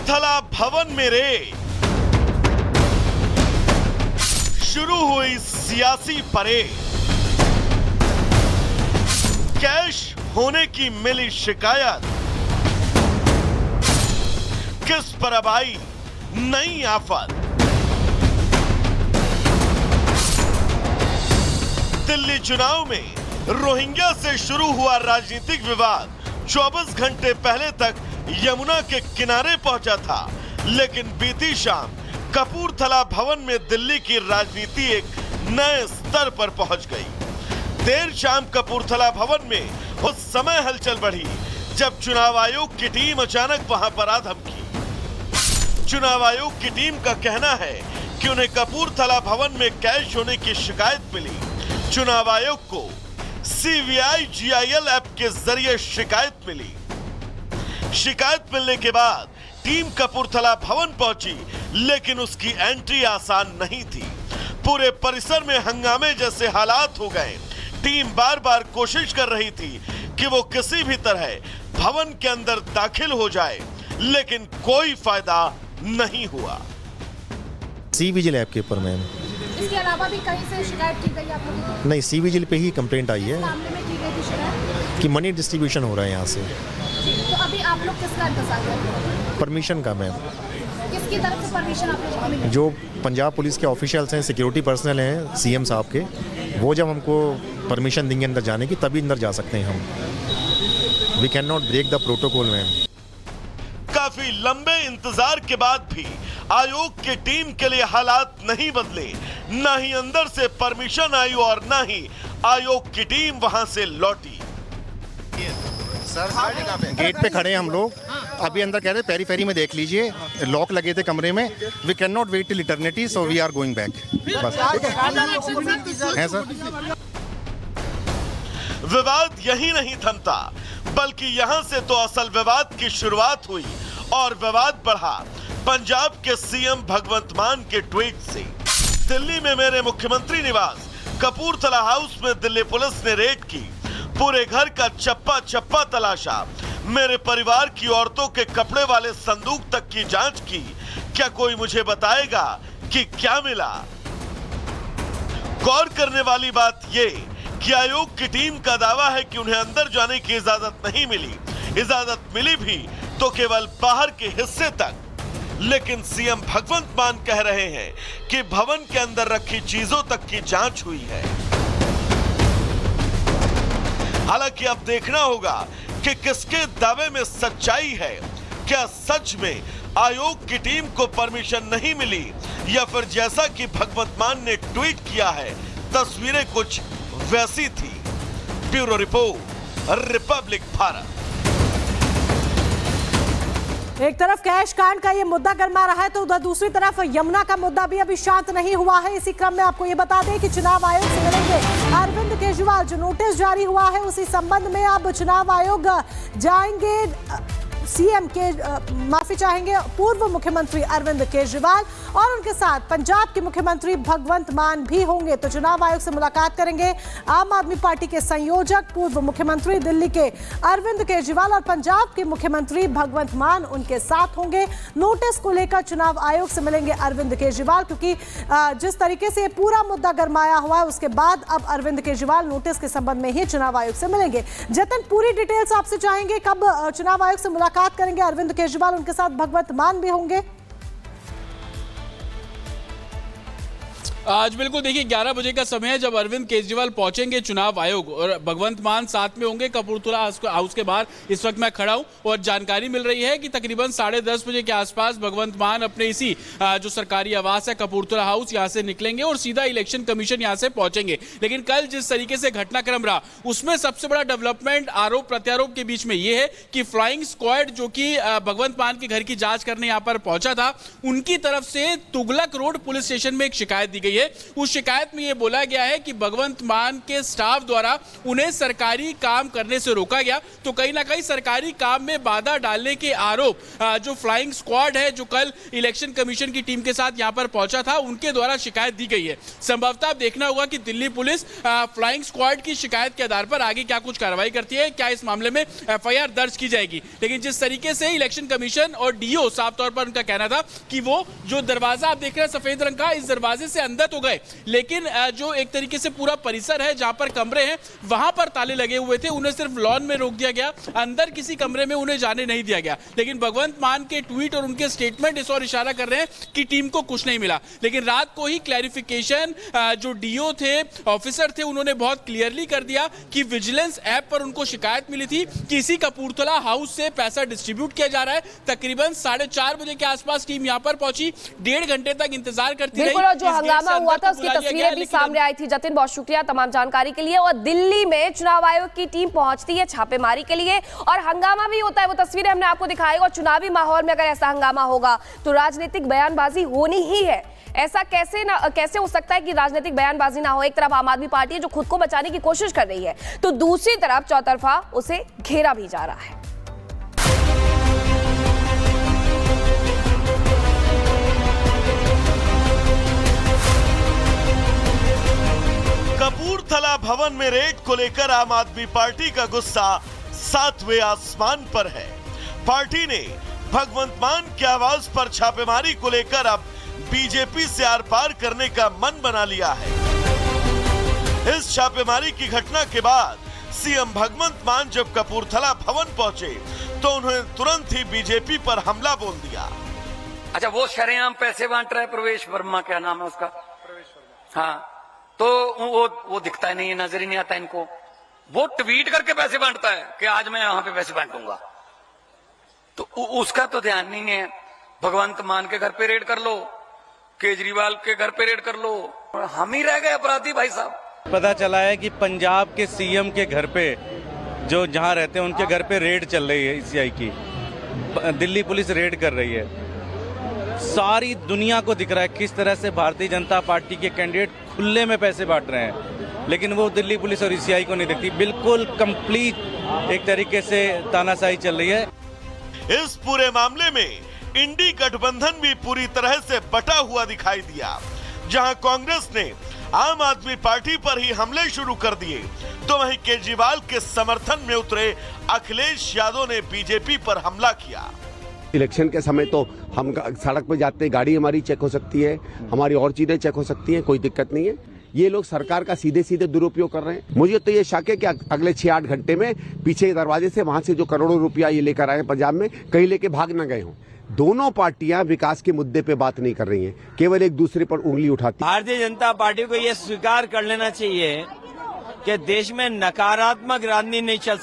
कपूरथला भवन में रेड, शुरू हुई सियासी परेड, कैश होने की मिली शिकायत, किस पर अब आई नई आफत। दिल्ली चुनाव में रोहिंग्या से शुरू हुआ राजनीतिक विवाद 24 घंटे पहले तक यमुना के किनारे पहुंचा था, लेकिन बीती शाम कपूरथला भवन में दिल्ली की राजनीति एक नए स्तर पर पहुंच गई। देर शाम कपूरथला भवन में उस समय हलचल बढ़ी जब चुनाव आयोग की टीम अचानक वहां पर आ धमकी। चुनाव आयोग की टीम का कहना है कि उन्हें कपूरथला भवन में कैश होने की शिकायत मिली। चुनाव आयोग को CVI-GIL ऐप के जरिए शिकायत मिली। शिकायत मिलने के बाद टीम कपूरथला भवन पहुंची, लेकिन उसकी एंट्री आसान नहीं थी। पूरे परिसर में हंगामे जैसे हालात हो गए। टीम बार बार कोशिश कर रही थी कि वो किसी भी तरह भवन के अंदर दाखिल हो जाए, लेकिन कोई फायदा नहीं हुआ। सी विजिल ऐप के ऊपर मैम, इसके अलावा भी कहीं से शिकायत की गई आप लोगों को? नहीं, सी विजिल पे ही कंप्लेंट आई है मामले में की गई थी शिकायत कि मनी डिस्ट्रीब्यूशन हो रहा है यहाँ से। तो अभी आप लोग किसका इंतजार कर रहे हैं? परमिशन का मैम, किसकी तरफ से परमिशन आप लोगों को मिली? जो पंजाब पुलिस के ऑफिशियल्स हैं, सिक्योरिटी पर्सनल हैं CM साहब के, वो जब हमको परमिशन देंगे अंदर जाने की तभी अंदर जा सकते हैं हम। We can not break the protocol ma'am. काफी लंबे इंतजार के बाद भी आयोग की टीम के लिए हालात नहीं बदले। न ही अंदर से परमिशन आई और न ही आयोग की टीम वहां से लौटी। गेट पे खड़े हैं हम लोग, अभी अंदर कह रहे पेरी पेरी में देख लीजिए, लॉक लगे थे कमरे में। We can not wait till eternity, so we are going back. बस है सर। विवाद यही नहीं थमता, बल्कि यहां से तो असल विवाद की शुरुआत हुई और विवाद बढ़ा पंजाब के CM भगवंत मान के ट्वीट से। दिल्ली में मेरे मुख्यमंत्री निवास कपूरथला हाउस में दिल्ली पुलिस ने रेड की। पूरे घर का चप्पा चप्पा तलाशा। मेरे परिवार की औरतों के कपड़े वाले संदूक तक की जांच की। क्या कोई मुझे बताएगा कि क्या मिला? गौर करने वाली बात यह कि आयोग की टीम का दावा है कि उन्हें अंदर जाने की इजाजत नहीं मिली। इजाजत मिली भी तो केवल बाहर के हिस्से तक। लेकिन CM भगवंत मान कह रहे हैं कि भवन के अंदर रखी चीजों तक की जांच हुई है। हालांकि अब देखना होगा कि किसके दावे में सच्चाई है। क्या सच में आयोग की टीम को परमिशन नहीं मिली, या फिर जैसा कि भगवंत मान ने ट्वीट किया है, तस्वीरें कुछ वैसी थी। Bureau report, Republic Bharat. एक तरफ कैश कांड का ये मुद्दा गरमा रहा है तो उधर दूसरी तरफ यमुना का मुद्दा भी अभी शांत नहीं हुआ है। इसी क्रम में आपको ये बता दें कि चुनाव आयोग से मिलेंगे अरविंद केजरीवाल। जो नोटिस जारी हुआ है उसी संबंध में अब चुनाव आयोग जाएंगे। CM के माफी चाहेंगे पूर्व मुख्यमंत्री अरविंद केजरीवाल और उनके साथ पंजाब के मुख्यमंत्री भगवंत मान भी होंगे। तो चुनाव आयोग से मुलाकात करेंगे आम आदमी पार्टी के संयोजक पूर्व मुख्यमंत्री दिल्ली के अरविंद केजरीवाल और पंजाब के मुख्यमंत्री भगवंत मान उनके साथ होंगे। नोटिस को लेकर चुनाव आयोग से मिलेंगे अरविंद केजरीवाल, क्योंकि जिस तरीके से पूरा मुद्दा गरमाया हुआ है उसके बाद अब अरविंद केजरीवाल नोटिस के संबंध में ही चुनाव आयोग से मिलेंगे। जतन, पूरी डिटेल्स आपसे चाहेंगे, कब चुनाव आयोग से मुलाकात करेंगे अरविंद केजरीवाल, उनके साथ भगवंत मान भी होंगे? आज बिल्कुल देखिए 11 बजे का समय है जब अरविंद केजरीवाल पहुंचेंगे चुनाव आयोग और भगवंत मान साथ में होंगे कपूरथला हाउस के बाहर। इस वक्त मैं खड़ा हूं और जानकारी मिल रही है कि तकरीबन 10:30 बजे के आसपास भगवंत मान अपने इसी जो सरकारी आवास है कपूरथला हाउस यहां से निकलेंगे और सीधा इलेक्शन कमीशन यहां से पहुंचेंगे। लेकिन कल जिस तरीके से घटनाक्रम रहा उसमें सबसे बड़ा डेवलपमेंट आरोप प्रत्यारोप के बीच में यह है कि फ्लाइंग स्क्वाड जो कि भगवंत मान के घर की जांच करने यहां पर पहुंचा था, उनकी तरफ से तुगलक रोड पुलिस स्टेशन में एक शिकायत दी गई। गई है। उस शिकायत में ये बोला गया है कि भगवंत मान के स्टाफ द्वारा उन्हें सरकारी काम करने से रोका गया। तो कहीं ना कहीं सरकारी काम में बाधा डालने के आरोप जो फ्लाइंग स्क्वाड है, जो कल इलेक्शन कमीशन की टीम के साथ यहां पर पहुंचा था, उनके द्वारा शिकायत दी गई है। संभवतः अब देखना होगा कि दिल्ली पुलिस फ्लाइंग स्क्वाड की शिकायत के आधार पर आगे क्या कुछ कार्रवाई करती है, क्या इस मामले में एफआईआर दर्ज की जाएगी। लेकिन जिस तरीके से इलेक्शन कमीशन और डीओ, साफ तौर पर उनका कहना था कि वो जो दरवाजा आप देख रहे हैं सफेद रंग का, इस दरवाजे से अंदर तो गए, लेकिन जो एक तरीके से पूरा परिसर है जहां पर कमरे हैं वहां पर ताले लगे हुए थे, उन्हें सिर्फ लॉन में रोक दिया गया, अंदर किसी कमरे में उन्हें जाने नहीं दिया गया। लेकिन भगवंत मान के ट्वीट और उनके स्टेटमेंट इस और इशारा कर रहे हैं कि टीम को कुछ नहीं मिला। लेकिन रात को ही क्लैरिफिकेशन जो डीओ थे, ऑफिसर थे, उन्होंने बहुत क्लियरली कर दिया कि विजिलेंस ऐप पर उनको शिकायत मिली थी कि इसी कपूरथला हाउस से पैसा डिस्ट्रीब्यूट किया जा रहा है। तकरीबन 4:30 बजे के आसपास टीम यहां पर पहुंची, 1.5 घंटे तक इंतजार करती रही। बिल्कुल, और जो हंगामा हुआ था उसकी तस्वीरें भी सामने आई थी। जतिन, बहुत शुक्रिया तमाम जानकारी के लिए। और दिल्ली में चुनाव आयोग की टीम पहुंचती है छापेमारी के लिए और हंगामा भी होता है, वो तस्वीरें हमने आपको दिखाई। और चुनावी माहौल में अगर ऐसा हंगामा होगा तो राजनीतिक बयानबाजी होनी ही है। ऐसा कैसे हो सकता है कि राजनीतिक बयानबाजी ना हो? एक तरफ आम आदमी पार्टी है जो खुद को बचाने की कोशिश कर रही है, तो दूसरी तरफ चौतरफा उसे घेरा भी जा रहा है। कपूरथला भवन में रेड को लेकर आम आदमी पार्टी का गुस्सा 7वें आसमान पर है। पार्टी ने भगवंत मान की आवाज पर छापेमारी को लेकर अब बीजेपी से आर पार करने का मन बना लिया है। इस छापेमारी की घटना के बाद सीएम भगवंत मान जब कपूरथला भवन पहुंचे तो उन्होंने तुरंत ही बीजेपी पर हमला बोल दिया। अच्छा, वो शरेआम पैसे बांट रहा है प्रवेश वर्मा, क्या नाम है उसका? हाँ, तो वो दिखता ही नहीं है, नजर ही नहीं आता इनको। वो ट्वीट करके पैसे बांटता है कि आज मैं यहां पे पैसे बांटूंगा, तो उसका तो ध्यान नहीं है। भगवंत मान के घर पे रेड कर लो, केजरीवाल के घर पे रेड कर लो, हम ही रह गए अपराधी भाई साहब। पता चला है कि पंजाब के सीएम के घर पे, जो जहां रहते हैं उनके घर पे रेड चल रही है ईसीआई की। दिल्ली पुलिस रेड कर रही है। सारी दुनिया को दिख रहा है किस तरह से भारतीय जनता पार्टी के कैंडिडेट खुले में पैसे बांट रहे हैं, लेकिन वो दिल्ली पुलिस और ईसीआई को नहीं दिखती। बिल्कुल कंप्लीट एक तरीके से तानाशाही चल रही है। इस पूरे मामले में इंडी गठबंधन भी पूरी तरह से बटा हुआ दिखाई दिया। जहां कांग्रेस ने आम आदमी पार्टी पर ही हमले शुरू कर दिए, तो वहीं केजरीवाल के समर्थन में उतरे अखिलेश यादव ने बीजेपी पर हमला किया। इलेक्शन के समय तो हम सड़क पर जाते हैं, गाड़ी हमारी चेक हो सकती है, हमारी और चीजें चेक हो सकती हैं, कोई दिक्कत नहीं है। ये लोग सरकार का सीधे सीधे दुरुपयोग कर रहे हैं। मुझे तो ये शक है कि अगले 6-8 घंटे में पीछे के दरवाजे से वहां से जो करोड़ों रुपया ये लेकर आए पंजाब में, कहीं लेके भाग न गए हों। दोनों पार्टियां विकास के मुद्दे पे बात नहीं कर रही हैं, केवल एक दूसरे पर उंगली उठाती। भारतीय जनता पार्टी को यह स्वीकार कर लेना चाहिए कि देश में नकारात्मक राजनीति नहीं चल सकती।